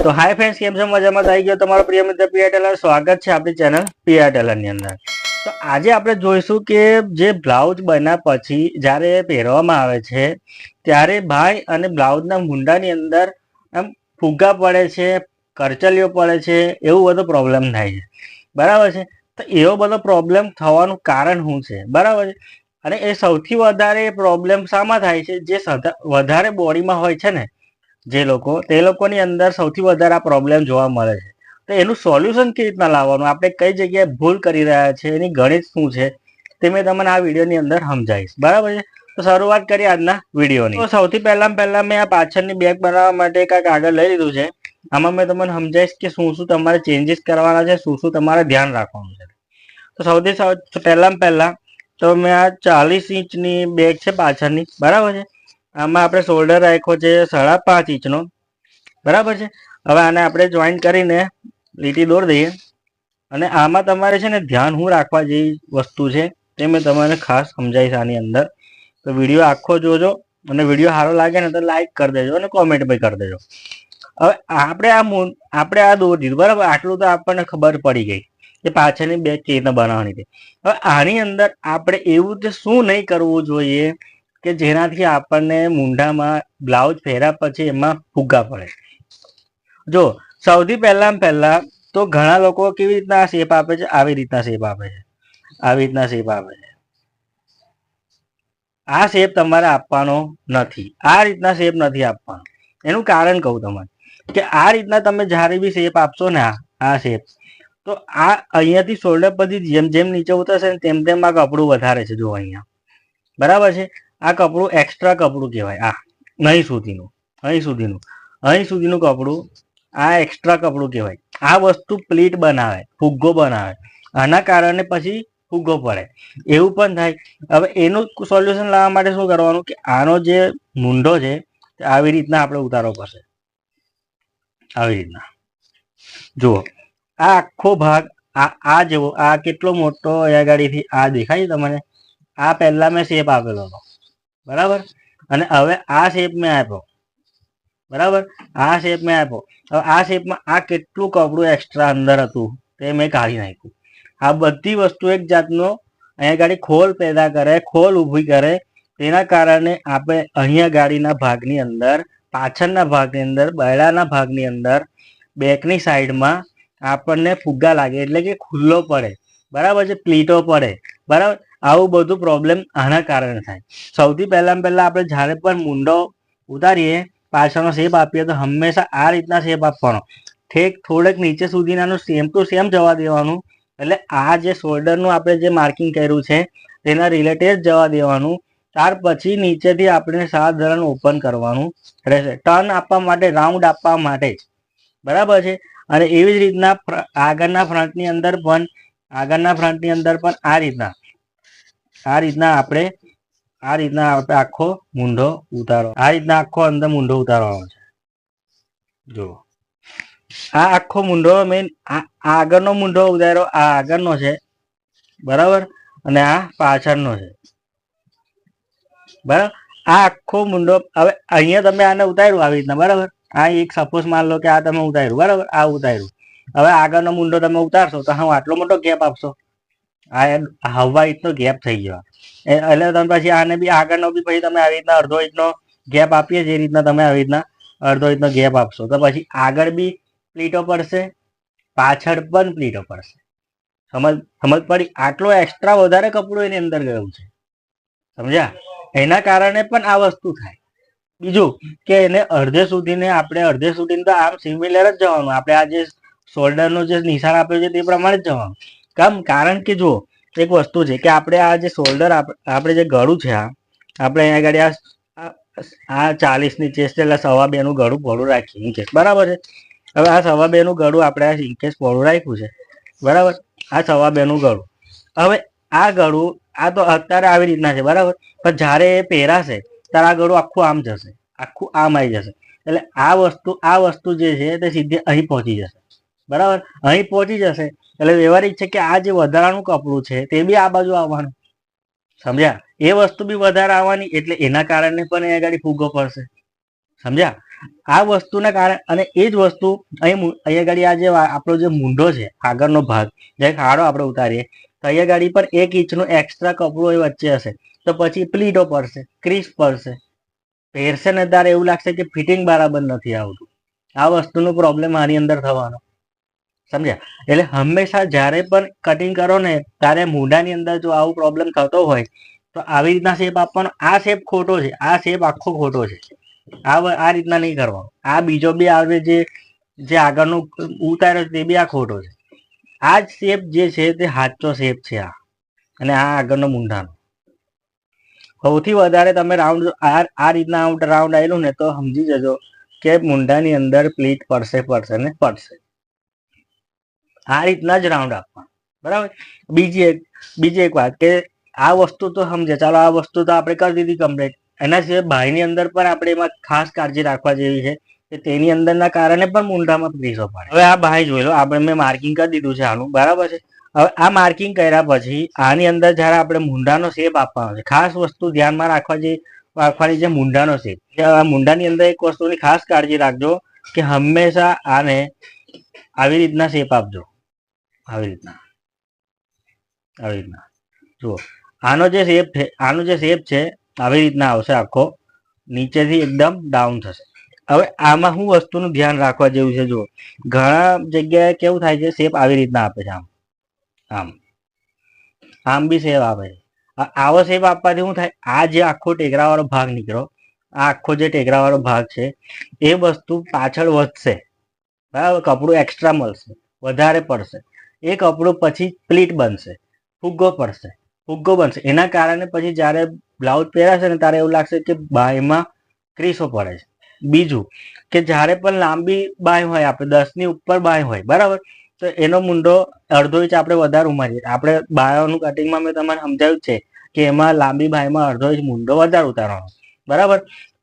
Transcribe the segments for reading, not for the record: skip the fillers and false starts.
તો hi friends, કેમ છો? મજામાં આવી ગયો તમારો પ્રિય મિત્ર પીઆર ટેલર. સ્વાગત છે આપણી ચેનલ પીઆર ટેલર ની અંદર. તો આજે આપણે જોઈશું કે જે બ્લાઉઝ બન્યા પછી જ્યારે પહેરવામાં આવે છે ત્યારે ભાઈ અને બ્લાઉઝના મુંડાની અંદર આમ ફુગ્ગા પડે છે, કરચલીઓ પડે છે, એવું બધો પ્રોબ્લેમ થાય છે, બરાબર છે. તો એવો બધો પ્રોબ્લેમ થવાનું કારણ શું છે, બરાબર છે. અને એ સૌથી વધારે પ્રોબ્લેમ શામાં થાય છે? જે વધારે બોડીમાં હોય છે ને જે લોકો, તે લોકોની અંદર સૌથી વધારે આ પ્રોબ્લેમ જોવા મળે છે. તો એનું સોલ્યુશન કેવી રીતના લાવવાનું, આપણે કઈ જગ્યાએ ભૂલ કરી રહ્યા છે, એની ગણિત શું છે તે મેં તમને આ વિડીયોની અંદર સમજાવીશ, બરાબર છે. તો શરૂઆત કરીએ આજના વિડીયોની. તો સૌથી પહેલા મેં આ પાછળની બેગ બનાવવા માટે કાંઈક આગળ લઈ લીધું છે. આમાં મેં તમને સમજાવીશ કે શું શું તમારે ચેન્જીસ કરવાના છે, શું શું તમારે ધ્યાન રાખવાનું છે. તો સૌથી પહેલા તો મેં આ 40 ઇંચની બેગ છે પાછળની, બરાબર છે. આમાં આપણે શોલ્ડર રાખ્યો છે 5.5 ઇંચનો, બરાબર છે. હવે આને આપણે જોઈન્ટ કરીને લીટી દોરી દઈએ. અને આમાં તમારે છે ને ધ્યાન શું રાખવા જેવી વસ્તુ છે તે મેં તમને ખાસ સમજાવીશ આની અંદર. તો વિડીયો આખો જોજો, અને વિડીયો સારો લાગે ને તો લાઈક કરી દેજો અને કોમેન્ટ પણ કરી દેજો. હવે આપણે આ દોરી દીધું, બરાબર. આટલું તો આપણને ખબર પડી ગઈ કે પાછળની બેગ કેવી રીતના બનાવવાની હતી. હવે આની અંદર આપણે એવું તે શું નહીં કરવું જોઈએ કે જેનાથી આપણને મુંડામાં બ્લાઉઝ પહેર્યા પછી એમાં ફુગ્ગા પડે. જો સૌથી પહેલા તો ઘણા લોકો કેવી રીતના શેપ આપે છે, આવી રીતના શેપ આપે છે, આવી રીતના શેપ આપે છે. આ શેપ તમારે આપવાનો નથી, આ રીતના શેપ નથી આપવાનો. એનું કારણ કહું તમને કે આ રીતના તમે જ્યારે બી શેપ આપશો ને, આ શેપ, તો આ અહીંયાથી શોલ્ડર પરથી જેમ જેમ નીચે ઉતરશે ને તેમ તેમ આ કપડું વધારે છે. જો અહીંયા, બરાબર છે. આ કપડું એક્સ્ટ્રા કપડું કહેવાય. આ અહીં સુધીનું કપડું આ એક્સ્ટ્રા કપડું કહેવાય. આ વસ્તુ પ્લીટ બનાવે, ફુગ્ગો બનાવે. આના કારણે પછી ફુગ્ગો પડે, એવું પણ થાય. હવે એનું સોલ્યુશન લાવવા માટે શું કરવાનું કે આનો જે મુંડો છે તે આવી રીતના આપણે ઉતારવો પડશે. આવી રીતના જુઓ, આ આખો ભાગ આ જેવો, આ કેટલો મોટો અહીંયા ગાડીથી આ દેખાય તમને. આ પહેલા મેં શેપ આપેલો હતો, બરાબર. અને હવે આ શેપ મેં આપ્યો, બરાબર. આ શેપ મેં આપ્યો. હવે આ શેપમાં આ કેટલું કપડું એક્સ્ટ્રા અંદર હતું તે મેં કાઢી નાખ્યું. આ બધી વસ્તુ એક જાતનો અહીંયા ગાડી ખોલ પેદા કરે, ખોલ ઊભી કરે. તેના કારણે આપણે અહીંયા ગાડીના ભાગની અંદર, પાછળના ભાગની અંદર, બૈડાના ભાગની અંદર, બેકની સાઈડમાં આપણને ફુગ્ગા લાગે, એટલે કે ખુલ્લો પડે, બરાબર છે, પ્લીટો પડે, બરાબર. આવું બધું પ્રોબ્લેમ આના કારણે થાય. સૌથી પહેલા આપણે જ્યારે પણ મુંડો ઉતારીએ, પાછળનો શેપ આપીએ તો હંમેશા આ રીતના શેપ આપવાનો. થોડેક નીચે સુધીનાનું સેમ ટુ સેમ જવા દેવાનું. એટલે આ જે શોલ્ડરનું આપણે જે માર્કિંગ કર્યું છે તેના રિલેટેડ જવા દેવાનું. ત્યાર પછી નીચેથી આપણે સાધારણ ઓપન કરવાનું રહેશે, ટર્ન આપવા માટે, રાઉન્ડ આપવા માટે જ, બરાબર છે. અને એવી જ રીતના આગળના ફ્રન્ટની અંદર પણ આ રીતના આપણે આખો મૂંઢો ઉતારો, આ રીતના આખો અંદર મૂંઢો ઉતારવાનો છે. જો આ આખો મૂંઢો મેં આગળનો મૂંઢો ઉતાર્યો, આ આગળનો છે, બરાબર. અને આ પાછળનો છે, બરાબર. આ આખો મૂંઢો, હવે અહીંયા તમે આને ઉતાર્યું આવી રીતના, બરાબર. આ એક સપોઝ માન લો કે આ તમે ઉતાર્યું, બરાબર. આ ઉતાર્યું. હવે આગળનો મૂંઢો તમે ઉતારશો તો હા આટલો મોટો ગેપ આપશો. આ હવા ઇંચનો ગેપ થઈ ગયો. એટલે તમે પછી આને બી આગળનો બી પછી તમે આવી રીતના અડધો ઇંચનો ગેપ આપીએ, જે રીતના તમે આવી રીતના અડધો ઇંચનો ગેપ આપશો તો પછી આગળ બી પ્લીટો પડશે, પાછળ પણ પ્લીટો પડશે. સમજ પડી? આટલો એક્સ્ટ્રા વધારે કપડું એની અંદર ગયું છે, સમજ્યા? એના કારણે પણ આ વસ્તુ થાય. બીજું કે એને અડધે સુધી તો આમ સિમિલર જ જવાનું. આપણે આ જે શોલ્ડરનું જે નિશાન આપ્યું છે તે પ્રમાણે જ જવાનું. કારણ કે જો એક વસ્તુ છે કે આપણે આ જે શોલ્ડર, આપણે જે ગળું છે, આપણે અહીંયા આગળ આ 40ની ચેસ્ટ એટલે 2.5 નું ગળું પહોળું રાખીએ ઇંચેસ, બરાબર છે. હવે આ 2.5 નું ગળું આપણે આ ઇંચેસ પહોળું રાખ્યું છે, બરાબર. આ 2.5 નું ગળું. હવે આ ગળું આ તો અત્યારે આવી રીતના છે, બરાબર. પણ જ્યારે એ પહેરાશે ત્યારે આ ગળું આખું આમ જશે, આખું આમ આવી જશે. એટલે આ વસ્તુ જે છે તે સીધી અહીં પહોંચી જશે, બરાબર. અહીં પહોંચી જશે એટલે વ્યવહારિક છે કે આ જે વધારાનું કપડું છે તે બી આ બાજુ આવવાનું, સમજ્યા? એ વસ્તુ બી વધારે આવવાની, એટલે એના કારણે પણ અહીંયા આગળ ફુગ્ગો પડશે, સમજ્યા? આ વસ્તુના કારણે, અને એ જ વસ્તુ અહીંયા ગાડી આ જે આપણો જે મૂંઢો છે, આગળનો ભાગ જે ખાડો આપણે ઉતારીએ, તો અહીંયા ગાડી પર 1 ઇંચનું એક્સ્ટ્રા કપડું એ વચ્ચે હશે, તો પછી પ્લીટો પડશે, ક્રીસ પડશે, પહેરશે ને ત્યારે એવું લાગશે કે ફિટિંગ બરાબર નથી આવતું. આ વસ્તુનો પ્રોબ્લેમ આની અંદર થવાનો, સમજ્યા? એટલે હંમેશા જ્યારે પણ કટિંગ કરો ને ત્યારે મૂંઢાની અંદર જો આવું પ્રોબ્લેમ થતો હોય તો આવી રીતના શેપ આપવાનો. આ શેપ ખોટો છે, આ શેપ આખો ખોટો છે. આ રીતના નહીં કરવાનો. આ બીજો બી આવે જે આગળનો ઉતાર્યો તે બી આ ખોટો છે. આ જ શેપ જે છે તે સાચો શેપ છે આ, અને આ આગળનો મૂંઢાનો. સૌથી વધારે તમે રાઉન્ડ આ રીતના રાઉન્ડ આવેલું ને તો સમજી જજો કે મૂંઢાની અંદર પ્લીટ પડશે ને પડશે. આ રીતના જ રાઉન્ડ આપવાનો, બરાબર. બીજી એક વાત કે આ વસ્તુ તો સમજે, ચાલો આ વસ્તુ તો આપણે કરી દીધી કમ્પ્લીટ. એના સિવાય બાયની અંદર પણ આપણે એમાં ખાસ કાળજી રાખવા જેવી છે કે તેની અંદરના કારણે પણ મૂંઢામાં ક્રીસો પડે. હવે આ બાય જોઈ લો, આપણે મેં માર્કિંગ કરી દીધું છે આનું, બરાબર છે. હવે આ માર્કિંગ કર્યા પછી આની અંદર જ્યારે આપણે મૂંઢાનો શેપ આપવાનો છે, ખાસ વસ્તુ ધ્યાનમાં રાખવાની છે મૂંઢાનો શેપ. મૂંઢાની અંદર એક વસ્તુની ખાસ કાળજી રાખજો કે હંમેશા આને આવી રીતના શેપ આપજો, આવી રીતના જુઓ. આનો જે શેપ છે આવી રીતના આવશે, આખો નીચેથી એકદમ ડાઉન થશે. હવે આમાં શું વસ્તુનું ધ્યાન રાખવા જેવું છે, જુઓ ઘણા જગ્યાએ કેવું થાય છે, શેપ આવી રીતના આપે છે, આમ બી શેપ આપે છે. આવો શેપ આપવાથી શું થાય, આ જે આખો ટેકરાવાળો ભાગ નીકળ્યો, આ આખો જે ટેકરાવાળો ભાગ છે એ વસ્તુ પાછળ વધશે, બરાબર. કપડું એક્સ્ટ્રા મળશે, વધારે પડશે. એ કપડું પછી પ્લીટ બનશે, ફુગ્ગો બનશે. એના કારણે પછી જ્યારે બ્લાઉઝ પહેરાશે ને ત્યારે એવું લાગશે કે બાયમાં ક્રીસો પડે છે. બીજું કે જ્યારે પણ લાંબી બાય હોય, આપણે 10ની ઉપર બાય હોય, બરાબર, તો એનો મૂંઢો અડધો ઇંચ આપણે વધારે ઉમેરીએ. આપણે બાયોનું કટિંગમાં મેં તમને સમજાવ્યું છે કે એમાં લાંબી બાયમાં અડધો ઇંચ મૂંઢો વધારે ઉતારવાનો, બરાબર.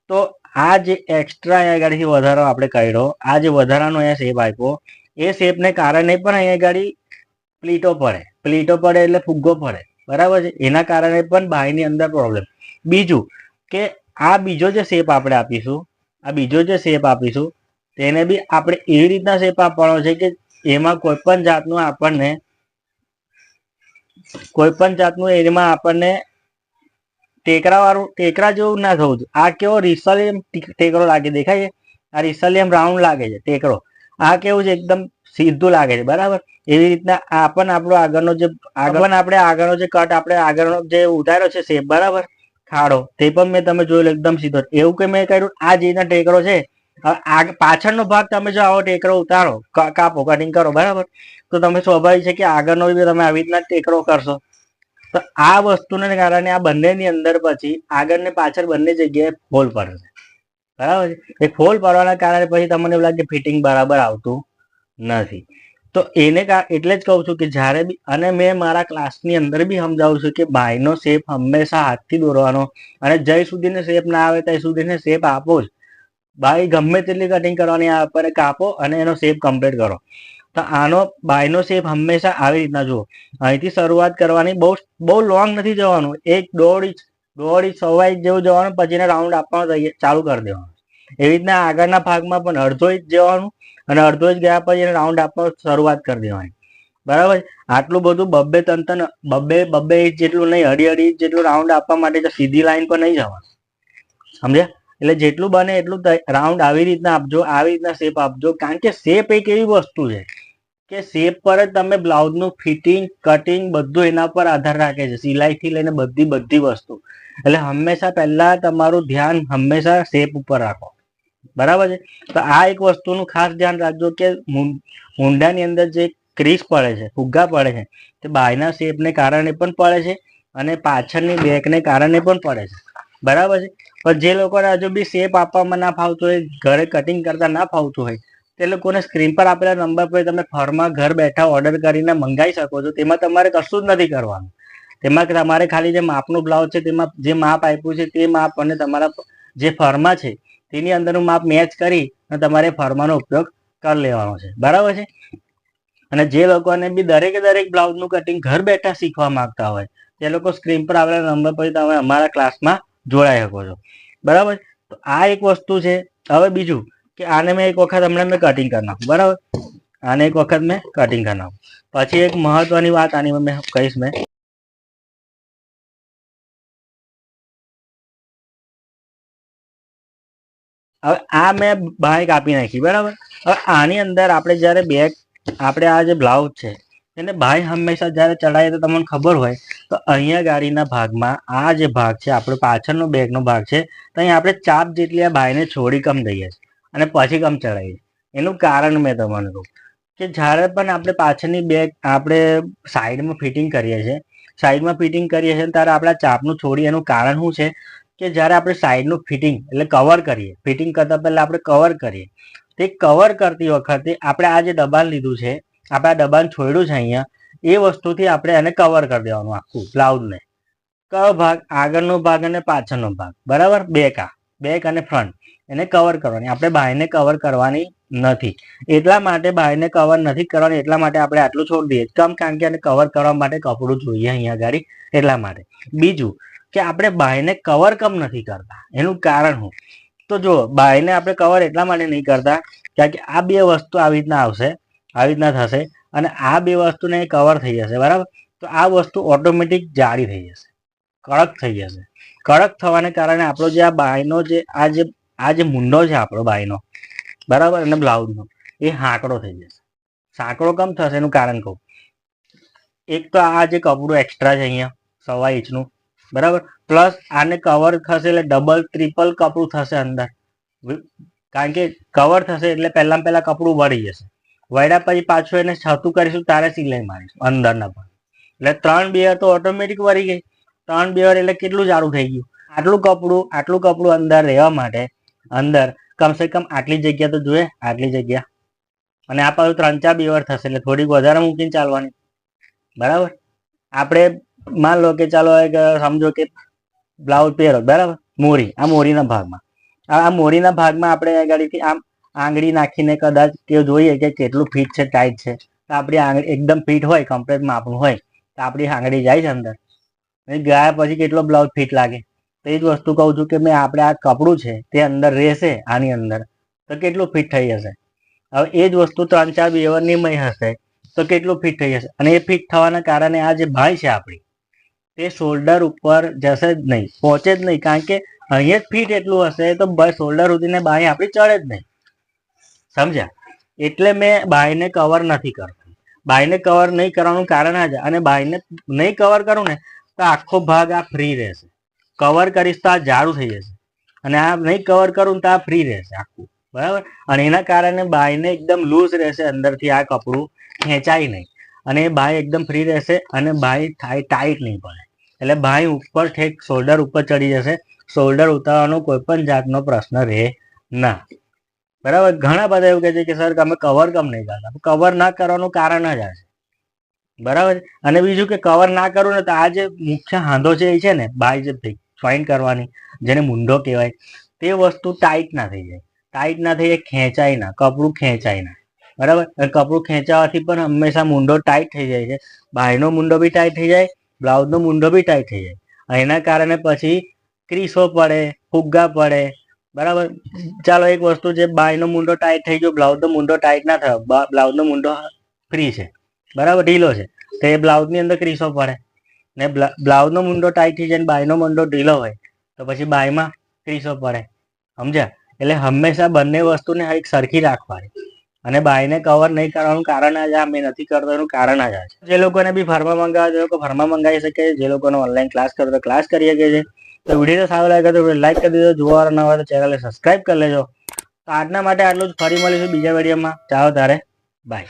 તો આ જે એક્સ્ટ્રા અહીંયા ગાડીથી વધારો આપણે કર્યો, આ જે વધારાનો અહીંયા શેપ આપ્યો, એ શેપને કારણે પણ અહીંયા ગાડી પ્લીટો પડે એટલે ફુગ્ગો પડે, બરાબર છે. એના કારણે પણ બાયની અંદર પ્રોબ્લેમ. બીજું કે આ બીજો જે શેપ આપણે આપીશું, તેને બી આપણે એવી રીતના શેપ આપવાનો છે કે એમાં કોઈ પણ જાતનું આપણને ટેકરા જેવું ના થવું જોઈએ. આ કેવો રિસલિયમ ટેકરો લાગે, દેખાય છે? આ રિસલિયમ રાઉન્ડ લાગે છે ટેકરો. આ કેવું છે, એકદમ સીધું લાગે છે, બરાબર. એવી રીતના આપણો આગળનો જે કટ આપણે આગળનો જે ઉતાર્યો છે શેપ, બરાબર, ખાડો, તે પણ મેં તમે જોયેલો એકદમ સીધો. એવું કે મેં કર્યું, આ જેના ટેકરો છે, પાછળનો ભાગ તમે જો આવો ટેકરો ઉતારો, કાપો, કટિંગ કરો, બરાબર, તો તમે સ્વાભાવિક છે કે આગળનો બી તમે આવી રીતના ટેકરો કરશો. તો આ વસ્તુને કારણે આ બંનેની અંદર પછી આગળ ને પાછળ બંને જગ્યાએ ફોલ પડશે, બરાબર છે. એ ફોલ પડવાના કારણે પછી તમને એવું લાગે ફિટિંગ બરાબર આવતું નથી. તો એટલે જ કહું છું કે જ્યારે બી, અને મેં મારા ક્લાસની અંદર બી સમજાવું છું કે બાયનો શેપ હંમેશા હાથથી દોરવાનો, અને જ્યાં સુધીને શેપ ના આવે ત્યાં સુધીને શેપ આપો જ. બાય ગમે તેટલી કટિંગ કરવાની આવે, કાપો અને એનો શેપ કમ્પ્લીટ કરો. તો આનો બાયનો શેપ હંમેશા આવી રીતના જુઓ. અહીંથી શરૂઆત કરવાની, બહુ લોંગ નથી જવાનું, 1.5 ઇંચ 1.5 ઇંચ જેવું જવાનું, પછી એને રાઉન્ડ આપવાનું ચાલુ કરી દેવાનું. એવી રીતના આગળના ભાગમાં પણ 1/2 ઇંચ જવાનું, અને 1/2 ઇંચ ગયા પછી એને રાઉન્ડ આપવાનું શરૂઆત કરી દેવાની, બરાબર. આટલું બધું બબ્બે ઇંચ જેટલું નહીં, 2.5 ઇંચ જેટલું રાઉન્ડ આપવા માટે સીધી લાઈન પર નહીં જવાનું, સમજ્યા? એટલે જેટલું બને એટલું રાઉન્ડ આવી રીતના આપજો, આવી રીતના શેપ આપજો. કારણ કે શેપ એક એવી વસ્તુ છે કે શેપ પર જ તમે બ્લાઉઝનું ફિટિંગ, કટિંગ બધું એના પર આધાર રાખે છે, સિલાઈથી લઈને બધી વસ્તુ. એટલે હંમેશા પહેલા તમારું ધ્યાન હંમેશા શેપ ઉપર રાખો, બરાબર છે. તો આ એક વસ્તુનું ખાસ ધ્યાન રાખજો કે મૂંઢાની અંદર જે ક્રીસ પડે છે, ફુગ્ગા પડે છે, તે બાયના શેપને કારણે પણ પડે છે, અને પાછળની બેકને કારણે પણ પડે છે, બરાબર છે. પણ જે લોકોને હજુ બી શેપ આપવામાં ના ફાવતું હોય, ઘરે કટિંગ કરતા ના ફાવતું હોય, તે લોકોને સ્ક્રીન પર આપેલા નંબર પર તમે ફરમાં ઘર બેઠા ઓર્ડર કરીને મંગાવી શકો છો. તેમાં તમારે કશું જ નથી કરવાનું. તેમાં તમારે ખાલી જે માપનું બ્લાઉઝ છે, તેમાં જે માપ આપ્યું છે તે માપ અને તમારા જે ફરમાં છે તેની અંદરનું માપ મેચ કરી અને તમારે ફરમાનો ઉપયોગ કરી લેવાનો છે, બરાબર છે. અને જે લોકોને બી દરેક બ્લાઉઝનું કટિંગ ઘર બેઠા શીખવા માંગતા હોય, તે લોકો સ્ક્રીન પર આવેલા નંબર પર તમે અમારા ક્લાસમાં જોડાઈ શકો છો, બરાબર. તો આ એક વસ્તુ છે. હવે બીજું કે આને મેં એક વખત હમણાં મેં કટિંગ કરી નાખું, બરાબર, આને એક વખત મેં કટિંગ કરી નાખું. પછી એક મહત્વની વાત આની મેં કહીશ. હવે આ મેં બાય કાપી નાખી, બરાબર. હવે આની અંદર આપણે જ્યારે બેગ, આપણે આ જે બ્લાઉઝ છે એને બાય હંમેશા જ્યારે ચડાવીએ તો તમને ખબર હોય તો અહીંયા ગાડીના ભાગમાં આ જે ભાગ છે આપણો પાછળનો બેગનો ભાગ છે, તો અહીં આપણે ચાપ જેટલી આ બાયને છોડી કમ દઈએ છીએ અને પછી કમ ચડાવીએ. એનું કારણ મેં તમને કહું કે જ્યારે પણ આપણે પાછળની બેગ આપણે સાઈડમાં ફિટિંગ કરીએ છીએ, ત્યારે આપણે ચાપનું છોડીએ. એનું કારણ શું છે કે જ્યારે આપણે સાઈડનું ફિટિંગ એટલે કવર કરીએ, ફિટિંગ કરતાં પહેલાં આપણે કવર કરીએ, તે કવર કરતી વખતે આપણે આ જે દબાણ લીધું છે, આપણે આ દબાણ છોડ્યું છે અહીંયા, એ વસ્તુથી આપણે એને કવર કરી દેવાનું આખું બ્લાઉઝને. કયો ભાગ? આગળનો ભાગ અને પાછળનો ભાગ, બરાબર. બેક અને ફ્રન્ટ એને કવર કરવાની. આપણે બાયને કવર કરવાની નથી. એટલા માટે બાયને કવર નથી કરવાની, એટલા માટે આપણે આટલું છોડી દઈએ. કારણ કે એને કવર કરવા માટે કપડું જોઈએ અહીંયા આગળ, એટલા માટે. બીજું કે આપણે બાયને કવર કમ નથી કરતા, એનું કારણ શું? તો જો બાયને આપણે કવર એટલા માટે નહીં કરતા કારણ કે આ બે વસ્તુ આવી રીતના આવશે, આવી રીતના થશે અને આ બે વસ્તુને કવર થઈ જશે, બરાબર. તો આ વસ્તુ ઓટોમેટિક જાડી થઈ જશે, કડક થઈ જશે. કડક થવાને કારણે આપણો જે આ બાયનો જે આ જે મુંડો છે આપણો બાયનો, બરાબર, અને બ્લાઉઝનો એ હાંકડો થઈ જશે. સાંકડો કમ થશે એનું કારણ કહું. એક તો આ જે કપડું એક્સ્ટ્રા છે અહીંયા 1.25 ઇંચનું, બરાબર, પ્લસ આને કવર થશે એટલે ડબલ ટ્રિપલ કપડું થશે અંદર. કારણ કે કવર થશે એટલે પહેલાં કપડું વળી જશે. વળ્યા પછી પાછું એને છતું કરીશું તારે સિલાઈ મારીશું અંદરના ભાગ, એટલે 3 બેર તો ઓટોમેટિક વળી ગઈ. 3 બેર એટલે કેટલું જાડું થઈ ગયું. આટલું કપડું અંદર રહેવા માટે અંદર કમસે કમ આટલી જગ્યા તો જોઈએ, આટલી જગ્યા. અને આ પાછું 3-4 બેર થશે એટલે થોડીક વધારે મૂકીને ચાલવાની, બરાબર. આપણે માન લો કે ચાલો સમજો કે બ્લાઉઝ પહેરો, બરાબર, આ મોરીના ભાગમાં આપણે ગાડીથી આમ આંગળી નાખીને કદાચ તે જોઈએ કે કેટલું ફિટ છે, ટાઈટ છે. તો આપણી આંગળી એકદમ ફિટ હોય, કમ્પ્લીટ માપનું હોય તો આપણી આંગળી જાય છે અંદર, ગયા પછી કેટલો બ્લાઉઝ ફિટ લાગે. તો એ જ વસ્તુ કહું છું કે મેં આપણે આ કપડું છે તે અંદર રહેશે, આની અંદર તો કેટલું ફિટ થઈ જશે. હવે એ જ વસ્તુ 3-4 બેરની મય હશે તો કેટલું ફિટ થઈ જશે. અને એ ફિટ થવાના કારણે આ જે બાય છે આપણી, તે શોલ્ડર ઉપર જશે જ નહીં, પહોંચે જ નહીં. કારણ કે અહીંયા જ ફિટ એટલું હશે તો શોલ્ડર સુધીને બાય આપણી ચડે જ નહીં, સમજ્યા. એટલે મેં બાયને કવર નથી કરતો. બાયને કવર નહીં કરવાનું કારણ આ છે. અને બાયને નહીં કવર કરું ને તો આખો ભાગ આ ફ્રી રહેશે. કવર કરીશ તો આ જાડું થઈ જશે, અને આ નહીં કવર કરું તો આ ફ્રી રહેશે આખું, બરાબર. અને એના કારણે બાયને એકદમ લૂઝ રહેશે, અંદરથી આ કપડું ખેંચાય નહીં, અને એ બાય એકદમ ફ્રી રહેશે અને બાય થાય ટાઈટ નહીં પડે. એટલે બાય ઉપર ઠેક શોલ્ડર ઉપર ચડી જશે. શોલ્ડર ઉતારવાનો કોઈ પણ જાતનો પ્રશ્ન રહે ના, બરાબર. ઘણા બધા એવું કહે છે કે સર તમે કવર કમ નહીં કરતા. કવર ના કરવાનું કારણ જ આ છે, બરાબર. અને બીજું કે કવર ના કરું ને તો આ જે મુખ્ય હાંધો છે એ છે ને, બાય જે જોઈન્ટ કરવાની, જેને મુંડો કહેવાય, તે વસ્તુ ટાઈટ ના થઈ જાય, ખેંચાય ના, કપડું ખેંચાય ના, બરાબર. કપડું ખેંચાવાથી પણ હંમેશા મુંડો ટાઈટ થઈ જાય છે. બાયનો મુંડો બી ટાઈટ થઈ જાય, બ્લાઉઝનો મુંડો બી ટાઈટ થઈ જાય. એના કારણે પછી ક્રીસો પડે, ફુગ્ગા પડે, બરાબર. ચાલો એક વસ્તુ છે, બાયનો મુંડો ટાઈટ થઈ ગયો, બ્લાઉઝનો મુંડો ટાઈટ ના થયો, બ્લાઉઝનો મુંડો ફ્રી છે, બરાબર, ઢીલો છે, તો એ બ્લાઉઝની અંદર ક્રીસો પડે. ને બ્લાઉઝનો મુંડો ટાઈટ થઈ જાય, બાયનો મુંડો ઢીલો હોય તો પછી બાયમાં ક્રીસો પડે, સમજ્યા. એટલે હંમેશા બંને વસ્તુને એક સરખી રાખવાની. અને બાયને કવર નહીં કરવાનું કારણ આ જ, મેં નથી કરતો એનું કારણ આ જ. જે લોકોને બી ફર્મા મંગાવે છે, લોકો ફર્મા મંગાવી શકે. જે લોકોને ઓનલાઈન ક્લાસ કરો તો ક્લાસ કરી શકે છે. તો વિડીયો સારો લાગે તો લાઈક કરી દેજો, જોવા ના હોય તો ચેનલને સબસ્ક્રાઈબ કરી લેજો. તો આજના માટે આટલું જ. ફરી મળીશું બીજા વિડીયોમાં. ચાલો તારે, બાય.